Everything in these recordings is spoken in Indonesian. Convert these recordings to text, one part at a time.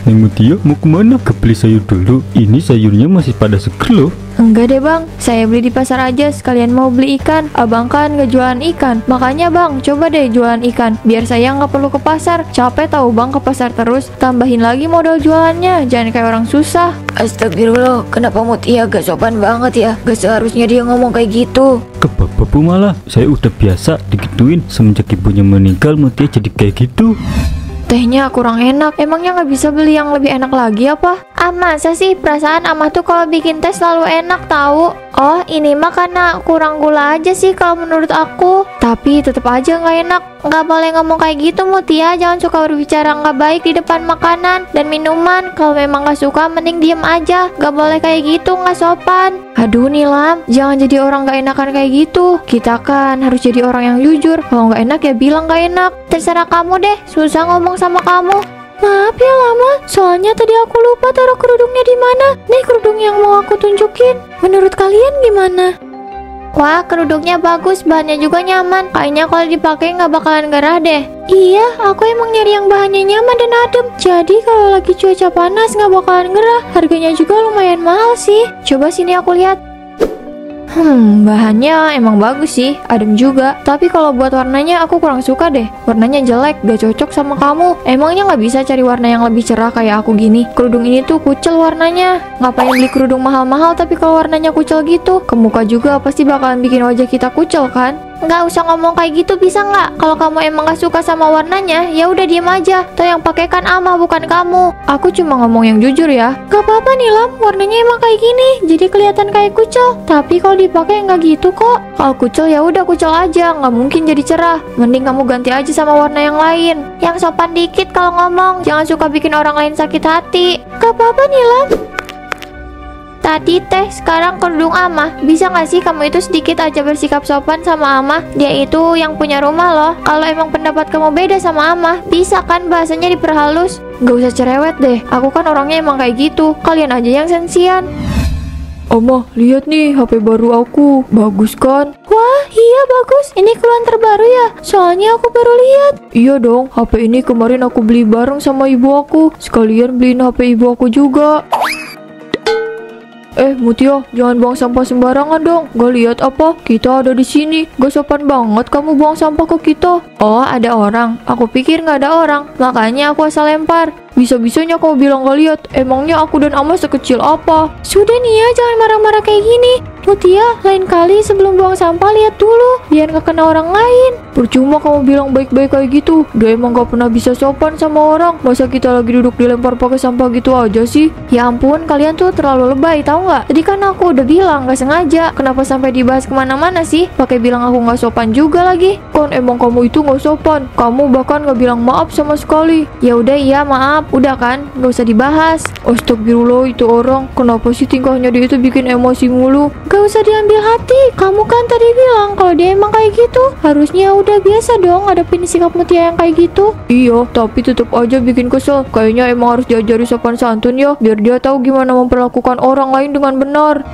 Neng Mutia mau kemana? Ke beli sayur dulu. Ini sayurnya masih pada seger loh. Enggak deh bang, saya beli di pasar aja sekalian mau beli ikan. Abang kan gak jualan ikan, makanya bang coba deh jualan ikan. Biar saya nggak perlu ke pasar. Capek tahu bang ke pasar terus. Tambahin lagi modal jualannya, jangan kayak orang susah. Astagfirullah, kenapa Mutia gak sopan banget ya? Gak seharusnya dia ngomong kayak gitu. Ke bapak malah, saya udah biasa digituin. Semenjak ibunya meninggal Mutia jadi kayak gitu. Tehnya kurang enak, emangnya nggak bisa beli yang lebih enak lagi apa? Ah masa sih, perasaan Amah tuh kalau bikin teh selalu enak tahu. Oh ini mah karena kurang gula aja sih kalau menurut aku. Tapi tetap aja nggak enak. Nggak boleh ngomong kayak gitu Mutia, jangan suka berbicara nggak baik di depan makanan dan minuman. Kalau memang nggak suka mending diem aja, nggak boleh kayak gitu, nggak sopan. Aduh Nilam, jangan jadi orang nggak enakan kayak gitu. Kita kan harus jadi orang yang jujur. Kalau nggak enak ya bilang nggak enak. Terserah kamu deh, susah ngomong sama kamu. Maaf ya lama, soalnya tadi aku lupa taruh kerudungnya di mana. Nih kerudung yang mau aku tunjukin. Menurut kalian gimana? Wah, kerudungnya bagus, bahannya juga nyaman. Kayaknya kalau dipakai nggak bakalan gerah deh. Iya, aku emang nyari yang bahannya nyaman dan adem. Jadi kalau lagi cuaca panas nggak bakalan gerah. Harganya juga lumayan mahal sih. Coba sini aku lihat. Bahannya emang bagus sih, adem juga. Tapi kalau buat warnanya aku kurang suka deh. Warnanya jelek, gak cocok sama kamu. Emangnya nggak bisa cari warna yang lebih cerah kayak aku gini? Kerudung ini tuh kucel warnanya. Ngapain beli kerudung mahal-mahal tapi kalau warnanya kucel gitu? Ke muka juga pasti bakalan bikin wajah kita kucel kan? Nggak usah ngomong kayak gitu bisa nggak? Kalau kamu emang nggak suka sama warnanya, ya udah diem aja. Toh yang pakai kan Amah bukan kamu. Aku cuma ngomong yang jujur ya. Gak apa-apa nih Lam, warnanya emang kayak gini, jadi kelihatan kayak kucel. Tapi kalau dipakai nggak gitu kok. Kalau kucel ya udah kucel aja, nggak mungkin jadi cerah. Mending kamu ganti aja sama warna yang lain. Yang sopan dikit kalau ngomong, jangan suka bikin orang lain sakit hati. Gak apa-apa nih Lam. Tadi teh, sekarang kerudung Amah. Bisa gak sih kamu itu sedikit aja bersikap sopan sama Amah? Dia itu yang punya rumah loh. Kalau emang pendapat kamu beda sama Amah, bisa kan bahasanya diperhalus? Gak usah cerewet deh, aku kan orangnya emang kayak gitu. Kalian aja yang sensian. Amah, lihat nih HP baru aku. Bagus kan? Wah, iya bagus. Ini keluaran terbaru ya? Soalnya aku baru lihat. Iya dong, HP ini kemarin aku beli bareng sama ibu aku. Sekalian beliin HP ibu aku juga. Mutia, jangan buang sampah sembarangan dong. Gak lihat apa? Kita ada di sini. Gak sopan banget kamu buang sampah ke kita. Oh, ada orang. Aku pikir gak ada orang. Makanya aku asal lempar. Bisa-bisanya kamu bilang gak lihat. Emangnya aku dan Amah sekecil apa? Sudah nih ya, jangan marah-marah kayak gini. Mutia, lain kali sebelum buang sampah lihat dulu, biar gak kena orang lain. Percuma kamu bilang baik-baik kayak gitu. Dia emang gak pernah bisa sopan sama orang. Masa kita lagi duduk dilempar pakai sampah gitu aja sih? Ya ampun, kalian tuh terlalu lebay, tahu nggak? Tadi kan aku udah bilang gak sengaja. Kenapa sampai dibahas kemana-mana sih? Pakai bilang aku gak sopan juga lagi. Kan emang kamu itu gak sopan. Kamu bahkan gak bilang maaf sama sekali. Ya udah iya maaf, udah kan? Gak usah dibahas. Astagfirullah, itu orang. Kenapa sih tingkahnya dia itu bikin emosi mulu? Gak usah diambil hati. Kamu kan tadi bilang kalau dia emang kayak gitu. Harusnya udah biasa dong ngadepin sikap Mutia yang kayak gitu. Iya, tapi tetap aja bikin kesel. Kayaknya emang harus diajari sopan santun ya, biar dia tahu gimana memperlakukan orang lain dengan benar.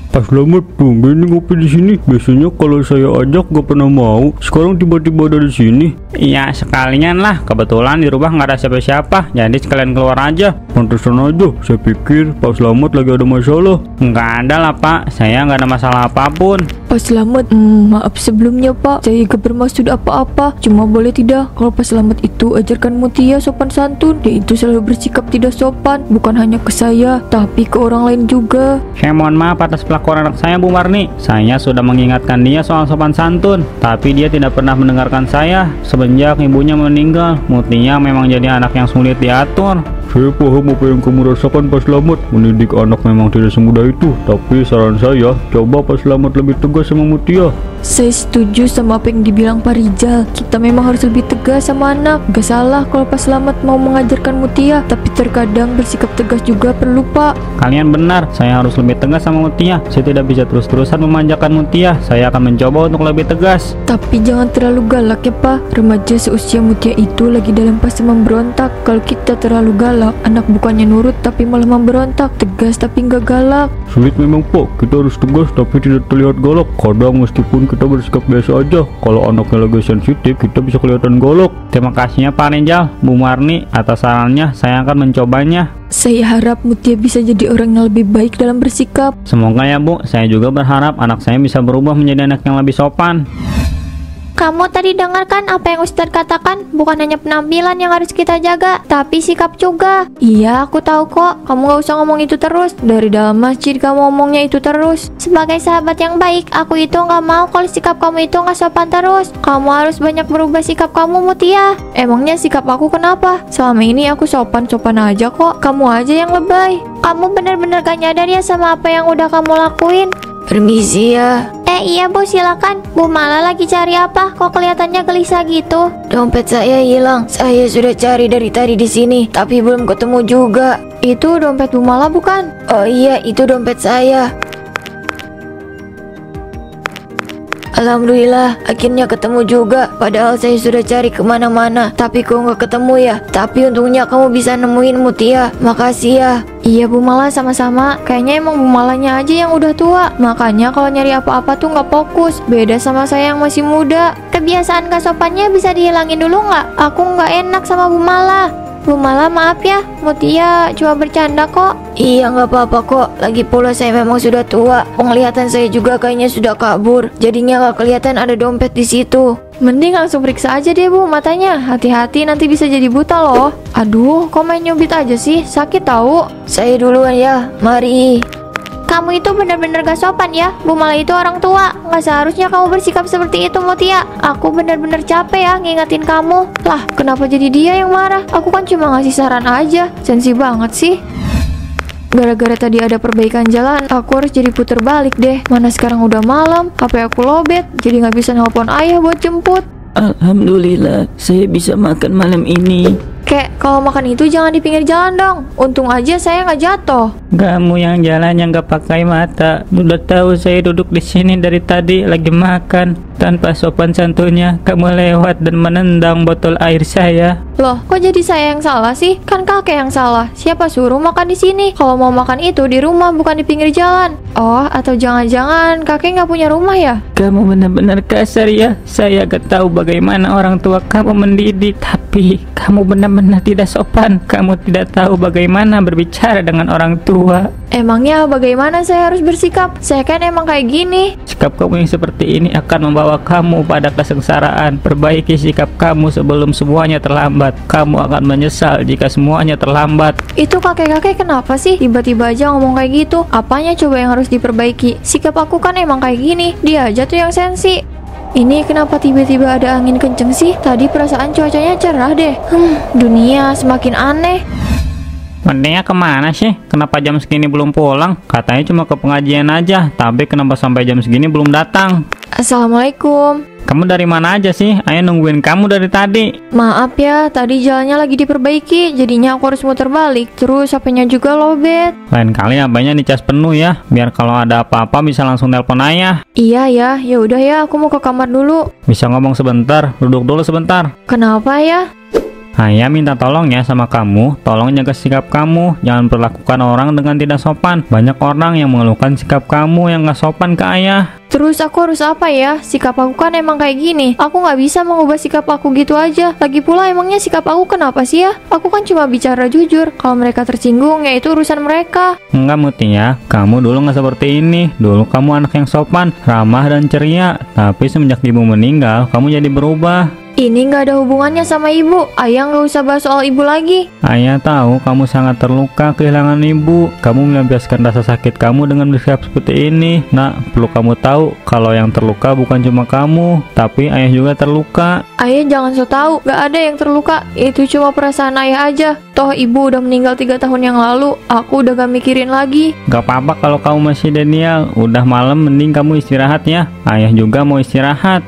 Pak Slamet, tumben ngopi di sini. Biasanya kalau saya ajak gak pernah mau. Sekarang tiba-tiba ada di sini. Iya, sekalian lah. Kebetulan di rumah nggak ada siapa-siapa, jadi sekalian keluar aja. Pantesan aja, saya pikir Pak Slamet lagi ada masalah. Nggak ada lah Pak, saya nggak ada masalah apapun. Pak Slamet, maaf sebelumnya Pak. Saya gak bermaksud apa-apa. Cuma boleh tidak, kalau Pak Slamet itu ajarkan Mutia sopan santun. Dia itu selalu bersikap tidak sopan, bukan hanya ke saya, tapi ke orang lain juga. Saya mohon maaf atas kelakuan anak saya Bu Marni. Saya sudah mengingatkan dia soal sopan santun, tapi dia tidak pernah mendengarkan saya. Semenjak ibunya meninggal, Mutia memang jadi anak yang sulit diatur. Saya paham apa yang kamu rasakan Pak Slamet. Mendidik anak memang tidak semudah itu. Tapi saran saya, coba Pak Slamet lebih tegas sama Mutia. Saya setuju sama apa yang dibilang Pak Rizal. Kita memang harus lebih tegas sama anak. Gak salah kalau Pak Slamet mau mengajarkan Mutia, tapi terkadang bersikap tegas juga perlu Pak. Kalian benar, saya harus lebih tegas sama Mutia. Saya tidak bisa terus-terusan memanjakan Mutia. Saya akan mencoba untuk lebih tegas. Tapi jangan terlalu galak ya Pak. Remaja seusia Mutia itu lagi dalam fase memberontak. Kalau kita terlalu galak, galak. Anak bukannya nurut tapi malah memberontak, tegas tapi nggak galak. Sulit memang Pak, kita harus tegas tapi tidak terlihat galak. Kadang meskipun kita bersikap biasa aja, kalau anaknya lagi sensitif kita bisa kelihatan galak. Terima kasihnya Pak Rijal, Bu Marni, atas sarannya. Saya akan mencobanya. Saya harap Mutia bisa jadi orang yang lebih baik dalam bersikap. Semoga ya Bu, saya juga berharap anak saya bisa berubah menjadi anak yang lebih sopan. Kamu tadi dengarkan apa yang Ustadz katakan? Bukan hanya penampilan yang harus kita jaga, tapi sikap juga. Iya, aku tahu kok. Kamu gak usah ngomong itu terus. Dari dalam masjid kamu ngomongnya itu terus. Sebagai sahabat yang baik, aku itu gak mau kalau sikap kamu itu gak sopan terus. Kamu harus banyak berubah sikap kamu, Mutia. Emangnya sikap aku kenapa? Selama ini aku sopan-sopan aja kok. Kamu aja yang lebay. Kamu bener-bener gak nyadar ya sama apa yang udah kamu lakuin. Permisi ya. Iya Bu, silakan. Bu Mala lagi cari apa? Kok kelihatannya gelisah gitu? Dompet saya hilang. Saya sudah cari dari tadi di sini, tapi belum ketemu juga. Itu dompet Bu Mala bukan? Oh iya, itu dompet saya. Alhamdulillah, akhirnya ketemu juga. Padahal saya sudah cari kemana-mana, tapi kok nggak ketemu ya. Tapi untungnya kamu bisa nemuin Mutia. Makasih ya. Iya Bu Mala, sama-sama. Kayaknya emang Bu Malanya aja yang udah tua. Makanya kalau nyari apa-apa tuh nggak fokus. Beda sama saya yang masih muda. Kebiasaan gak sopannya bisa dihilangin dulu nggak? Aku nggak enak sama Bu Mala. Bu Mala maaf ya, Mutia cuma bercanda kok. Iya, nggak apa-apa kok. Lagi pula saya memang sudah tua. Penglihatan saya juga kayaknya sudah kabur. Jadinya nggak kelihatan ada dompet di situ. Mending langsung periksa aja deh Bu matanya. Hati-hati nanti bisa jadi buta loh. Aduh, kok main nyubit aja sih? Sakit tahu. Saya duluan ya. Mari. Kamu itu bener-bener gak sopan ya. Bu Mala itu orang tua. Gak seharusnya kamu bersikap seperti itu, Mutia. Aku bener-bener capek ya ngingetin kamu. Lah, kenapa jadi dia yang marah? Aku kan cuma ngasih saran aja. Sensi banget sih. Gara-gara tadi ada perbaikan jalan, aku harus jadi puter balik deh. Mana sekarang udah malam, HP aku lobet, jadi gak bisa nelpon ayah buat jemput. Alhamdulillah, saya bisa makan malam ini. Kek, kalau makan itu jangan di pinggir jalan dong. Untung aja saya nggak jatuh. Kamu yang jalan yang gak pakai mata. Udah tahu saya duduk di sini dari tadi lagi makan. Tanpa sopan santunnya, kamu lewat dan menendang botol air saya. Loh, kok jadi saya yang salah sih? Kan kakek yang salah. Siapa suruh makan di sini? Kalau mau makan itu di rumah, bukan di pinggir jalan. Oh, atau jangan-jangan kakek nggak punya rumah ya? Kamu benar-benar kasar ya. Saya gak tahu bagaimana orang tua kamu mendidik, tapi kamu benar-benar tidak sopan. Kamu tidak tahu bagaimana berbicara dengan orang tua. Emangnya bagaimana saya harus bersikap? Saya kan emang kayak gini. Sikap kamu yang seperti ini akan membawa kamu pada kesengsaraan. Perbaiki sikap kamu sebelum semuanya terlambat. Kamu akan menyesal jika semuanya terlambat. Itu kakek-kakek kenapa sih? Tiba-tiba aja ngomong kayak gitu. Apanya coba yang harus diperbaiki? Sikap aku kan emang kayak gini. Dia aja tuh yang sensi. Ini kenapa tiba-tiba ada angin kenceng sih? Tadi perasaan cuacanya cerah deh. Dunia semakin aneh. Mendingnya kemana sih? Kenapa jam segini belum pulang? Katanya cuma ke pengajian aja, tapi kenapa sampai jam segini belum datang? Assalamualaikum. Kamu dari mana aja sih? Ayo nungguin kamu dari tadi. Maaf ya, tadi jalannya lagi diperbaiki, jadinya aku harus muter balik. Terus HP-nya juga lobet. Lain kali abahnya dicas penuh ya, biar kalau ada apa-apa bisa langsung telepon ayah. Iya ya, ya udah ya, aku mau ke kamar dulu. Bisa ngomong sebentar, duduk dulu sebentar. Kenapa ya? Ayah minta tolong ya sama kamu, tolong jaga sikap kamu, jangan perlakukan orang dengan tidak sopan. Banyak orang yang mengeluhkan sikap kamu yang gak sopan ke ayah. Terus aku harus apa ya? Sikap aku kan emang kayak gini. Aku nggak bisa mengubah sikap aku gitu aja. Lagi pula emangnya sikap aku kenapa sih ya? Aku kan cuma bicara jujur. Kalau mereka tersinggung ya itu urusan mereka. Enggak Mutia, kamu dulu nggak seperti ini. Dulu kamu anak yang sopan, ramah dan ceria. Tapi semenjak ibu meninggal, kamu jadi berubah. Ini nggak ada hubungannya sama ibu. Ayah nggak usah bahas soal ibu lagi. Ayah tahu kamu sangat terluka kehilangan ibu. Kamu melampiaskan rasa sakit kamu dengan bersikap seperti ini. Nak, perlu kamu tahu kalau yang terluka bukan cuma kamu, tapi ayah juga terluka. Ayah jangan so tahu, nggak ada yang terluka. Itu cuma perasaan ayah aja. Toh ibu udah meninggal 3 tahun yang lalu. Aku udah gak mikirin lagi. Gak apa-apa kalau kamu masih Daniel. Udah malam, mending kamu istirahat ya. Ayah juga mau istirahat.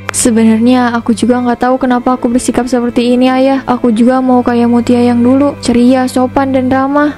Sebenarnya aku juga nggak tahu kenapa aku bersikap seperti ini ayah. Aku juga mau kayak Mutia yang dulu, ceria, sopan dan ramah.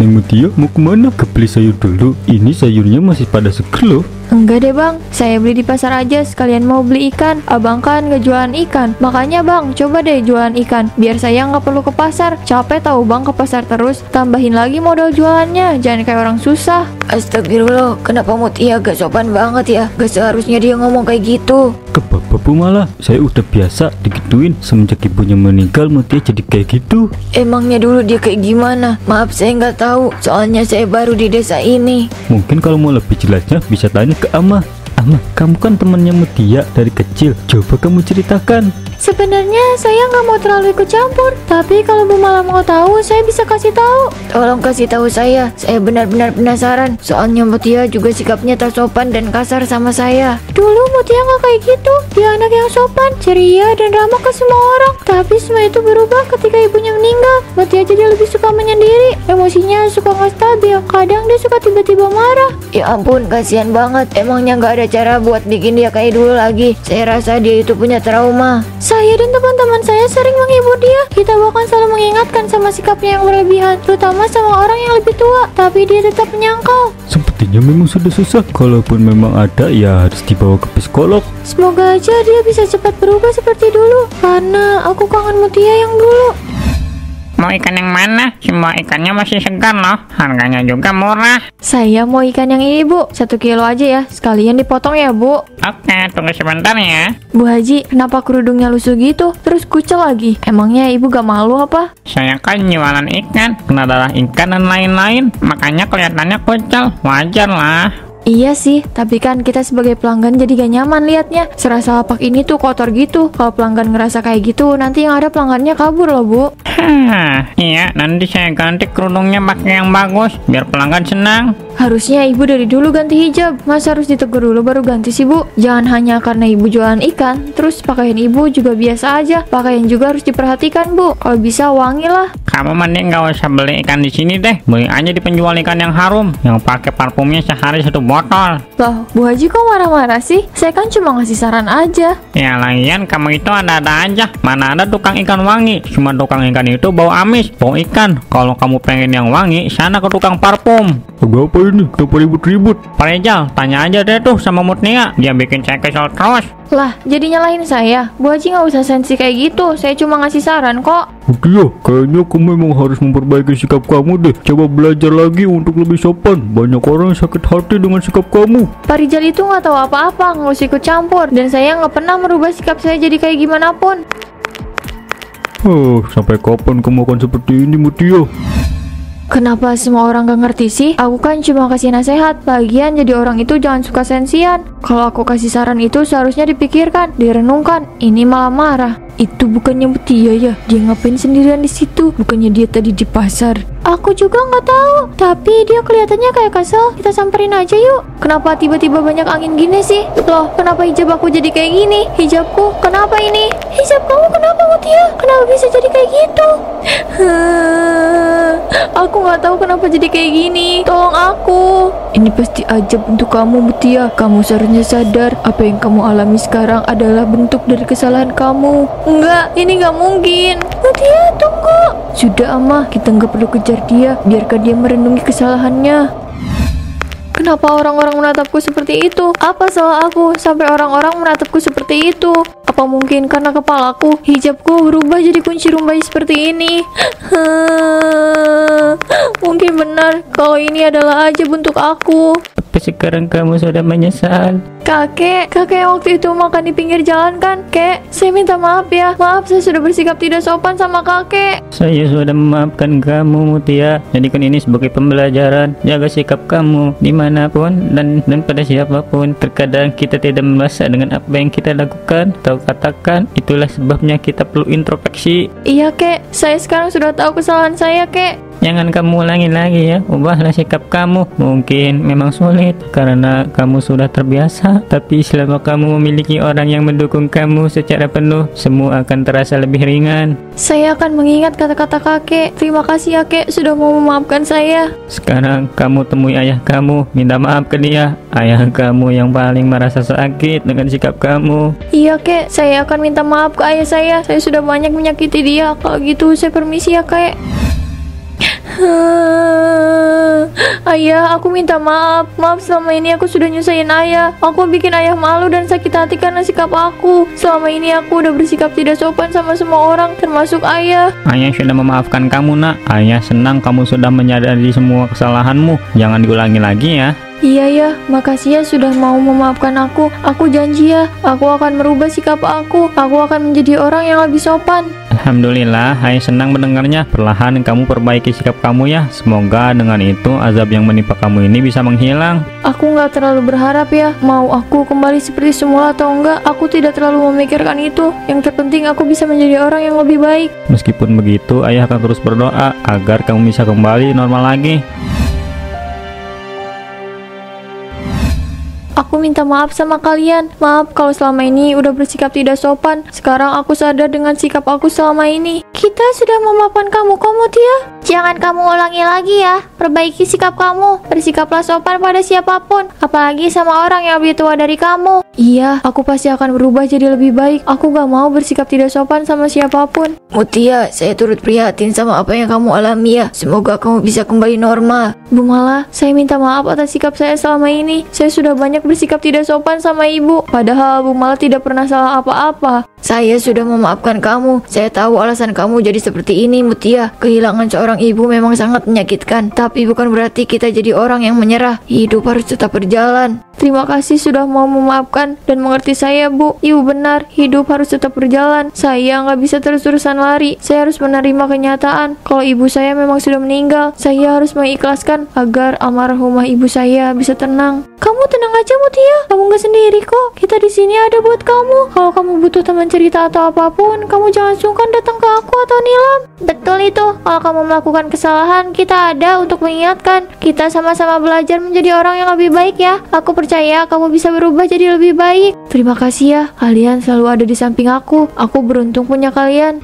Neng Mutia mau kemana? Ke beli sayur dulu. Ini sayurnya masih pada seger loh. Enggak deh bang, saya beli di pasar aja sekalian mau beli ikan. Abang kan nggak jualan ikan. Makanya bang, coba deh jualan ikan. Biar saya nggak perlu ke pasar. Capek tahu bang ke pasar terus. Tambahin lagi modal jualannya. Jangan kayak orang susah. Astagfirullah, kenapa Mutia gak sopan banget ya? Gak seharusnya dia ngomong kayak gitu. Ke bapak Bu malah, saya udah biasa digituin. Semenjak ibunya meninggal Mutia jadi kayak gitu. Emangnya dulu dia kayak gimana? Maaf saya nggak tahu, soalnya saya baru di desa ini. Mungkin kalau mau lebih jelasnya bisa tanya ke Amah. Amah, kamu kan temannya Mutia dari kecil. Coba kamu ceritakan. Sebenarnya saya nggak mau terlalu ikut campur. Tapi kalau Bu Mala mau tahu, saya bisa kasih tahu. Tolong kasih tahu saya benar-benar penasaran. Soalnya Mutia juga sikapnya tak sopan dan kasar sama saya. Dulu Mutia nggak kayak gitu. Dia anak yang sopan, ceria, dan ramah ke semua orang. Tapi semua itu berubah ketika ibunya meninggal. Mutia jadi lebih suka menyendiri. Emosinya suka nggak stabil. Kadang dia suka tiba-tiba marah. Ya ampun, kasihan banget. Emangnya nggak ada cara buat bikin dia kayak dulu lagi? Saya rasa dia itu punya trauma. Saya dan teman-teman saya sering menghibur dia. Kita bahkan selalu mengingatkan sama sikapnya yang berlebihan, terutama sama orang yang lebih tua. Tapi dia tetap menyangkal. Sepertinya memang sudah susah. Kalaupun memang ada, ya harus dibawa ke psikolog. Semoga aja dia bisa cepat berubah seperti dulu. Karena aku kangen Mutia yang dulu. Mau ikan yang mana? Semua ikannya masih segar loh. Harganya juga murah. Saya mau ikan yang ini Bu, 1 kilo aja ya. Sekalian dipotong ya Bu. Oke, tunggu sebentar ya. Bu Haji, kenapa kerudungnya lusuh gitu? Terus kucel lagi. Emangnya ibu gak malu apa? Saya kan jualan ikan, kena darah ikan dan lain-lain. Makanya kelihatannya kucel. Wajar lah. Iya sih, tapi kan kita sebagai pelanggan jadi gak nyaman liatnya. Serasa lapak ini tuh kotor gitu. Kalau pelanggan ngerasa kayak gitu, nanti yang ada pelanggannya kabur loh Bu. Iya, nanti saya ganti kerudungnya pakai yang bagus, biar pelanggan senang. Harusnya ibu dari dulu ganti hijab. Masa harus ditegur dulu baru ganti sih Bu? Jangan hanya karena ibu jualan ikan, terus pakaian ibu juga biasa aja. Pakaian juga harus diperhatikan Bu. Kalau bisa wangi lah. Kamu mending gak usah beli ikan di sini deh. Beli aja di penjual ikan yang harum, yang pakai parfumnya sehari 1 botol. Loh, Bu Haji kok marah-marah sih? Saya kan cuma ngasih saran aja. Ya lagian kamu itu ada-ada aja. Mana ada tukang ikan wangi? Cuma tukang ikan itu bau amis, bau ikan. Kalau kamu pengen yang wangi, sana ke tukang parfum. Agak apa ini? Kenapa ribut-ribut? Pak Rijal, tanya aja deh tuh sama Mutnia. Dia bikin saya kesel terus. Lah, jadi nyalahin saya. Bu Haji nggak usah sensi kayak gitu. Saya cuma ngasih saran kok. Mutia, kayaknya kamu memang harus memperbaiki sikap kamu deh. Coba belajar lagi untuk lebih sopan. Banyak orang yang sakit hati dengan sikap kamu. Pak Rijal itu nggak tahu apa-apa, nggak usah ikut campur. Dan saya nggak pernah merubah sikap saya jadi kayak gimana pun. Sampai kapan kamu akan seperti ini, Mutia? Kenapa semua orang gak ngerti sih? Aku kan cuma kasih nasihat. Lagian jadi orang itu jangan suka sensian. Kalau aku kasih saran itu seharusnya dipikirkan, direnungkan. Ini malah marah. Itu bukannya Mutia ya? Dia ngapain sendirian di situ? Bukannya dia tadi di pasar? Aku juga nggak tahu. Tapi dia kelihatannya kayak kesel. Kita samperin aja yuk. Kenapa tiba-tiba banyak angin gini sih? Loh, kenapa hijab aku jadi kayak gini? Hijabku, kenapa ini? Hijab kamu kenapa Mutia? Kenapa bisa jadi kayak gitu? Aku nggak tahu kenapa jadi kayak gini. Tolong aku. Ini pasti ajaib untuk kamu Mutia. Kamu seharusnya sadar apa yang kamu alami sekarang adalah bentuk dari kesalahan kamu. Enggak, ini nggak mungkin. Mutia, tunggu. Sudah Amah, kita nggak perlu kejar dia. Biarkan dia merenungi kesalahannya. Kenapa orang-orang menatapku seperti itu? Apa salah aku sampai orang-orang menatapku seperti itu? Apa mungkin karena kepalaku, hijabku berubah jadi kunci rumbai seperti ini? Mungkin benar kalau ini adalah ajaib untuk aku. Tapi sekarang kamu sudah menyesal. Kakek yang waktu itu makan di pinggir jalan kan? Kek, saya minta maaf ya. Maaf, saya sudah bersikap tidak sopan sama kakek. Saya sudah memaafkan kamu, Mutia. Jadikan ini sebagai pembelajaran. Jaga sikap kamu dimanapun dan pada siapapun. Terkadang kita tidak merasa dengan apa yang kita lakukan atau katakan. Itulah sebabnya kita perlu introspeksi. Iya kek, saya sekarang sudah tahu kesalahan saya kek. Jangan kamu ulangi lagi ya. Ubahlah sikap kamu. Mungkin memang sulit karena kamu sudah terbiasa, tapi selama kamu memiliki orang yang mendukung kamu secara penuh, semua akan terasa lebih ringan. Saya akan mengingat kata-kata kakek. Terima kasih ya kek sudah mau memaafkan saya. Sekarang kamu temui ayah kamu, minta maaf ke dia. Ayah kamu yang paling merasa sakit dengan sikap kamu. Iya kek, saya akan minta maaf ke ayah saya. Saya sudah banyak menyakiti dia. Kalau gitu saya permisi ya kek. Ayah, aku minta maaf. Maaf selama ini aku sudah nyusahin ayah. Aku bikin ayah malu dan sakit hati karena sikap aku. Selama ini aku udah bersikap tidak sopan sama semua orang, termasuk ayah. Ayah sudah memaafkan kamu, nak. Ayah senang kamu sudah menyadari semua kesalahanmu. Jangan diulangi lagi ya. Iya ya, makasih ya sudah mau memaafkan aku. Aku janji ya, aku akan merubah sikap aku. Aku akan menjadi orang yang lebih sopan. Alhamdulillah, Ayah senang mendengarnya. Perlahan kamu perbaiki sikap kamu ya. Semoga dengan itu azab yang menimpa kamu ini bisa menghilang. Aku nggak terlalu berharap ya, mau aku kembali seperti semula atau enggak. Aku tidak terlalu memikirkan itu. Yang terpenting aku bisa menjadi orang yang lebih baik. Meskipun begitu, Ayah akan terus berdoa agar kamu bisa kembali normal lagi. Aku minta maaf sama kalian. Maaf kalau selama ini udah bersikap tidak sopan. Sekarang aku sadar dengan sikap aku selama ini. Kita sudah memaafkan kamu, Mutia. Jangan kamu ulangi lagi ya. Perbaiki sikap kamu. Bersikaplah sopan pada siapapun, apalagi sama orang yang lebih tua dari kamu. Iya, aku pasti akan berubah jadi lebih baik. Aku gak mau bersikap tidak sopan sama siapapun. Mutia, saya turut prihatin sama apa yang kamu alami ya. Semoga kamu bisa kembali normal. Bu Mala, saya minta maaf atas sikap saya selama ini. Saya sudah banyak bersikap tidak sopan sama ibu. Padahal Bu Mala tidak pernah salah apa-apa. Saya sudah memaafkan kamu. Saya tahu alasan kamu jadi seperti ini, Mutia. Kehilangan seorang ibu memang sangat menyakitkan. Tapi bukan berarti kita jadi orang yang menyerah. Hidup harus tetap berjalan. Terima kasih sudah mau memaafkan dan mengerti saya, Bu. Ibu benar, hidup harus tetap berjalan. Saya nggak bisa terus-terusan lari. Saya harus menerima kenyataan kalau ibu saya memang sudah meninggal. Saya harus mengikhlaskan agar almarhumah ibu saya bisa tenang. Kamu tenang aja, Mutia. Kamu nggak sendiri kok. Kita di sini ada buat kamu. Kalau kamu butuh teman cerita atau apapun, kamu jangan sungkan datang ke aku atau Nilam. Betul itu. Kalau kamu melakukan kesalahan, kita ada untuk mengingatkan. Kita sama-sama belajar menjadi orang yang lebih baik ya. Aku percaya kamu bisa berubah jadi lebih baik. Terima kasih ya, kalian selalu ada di samping aku. Aku beruntung punya kalian.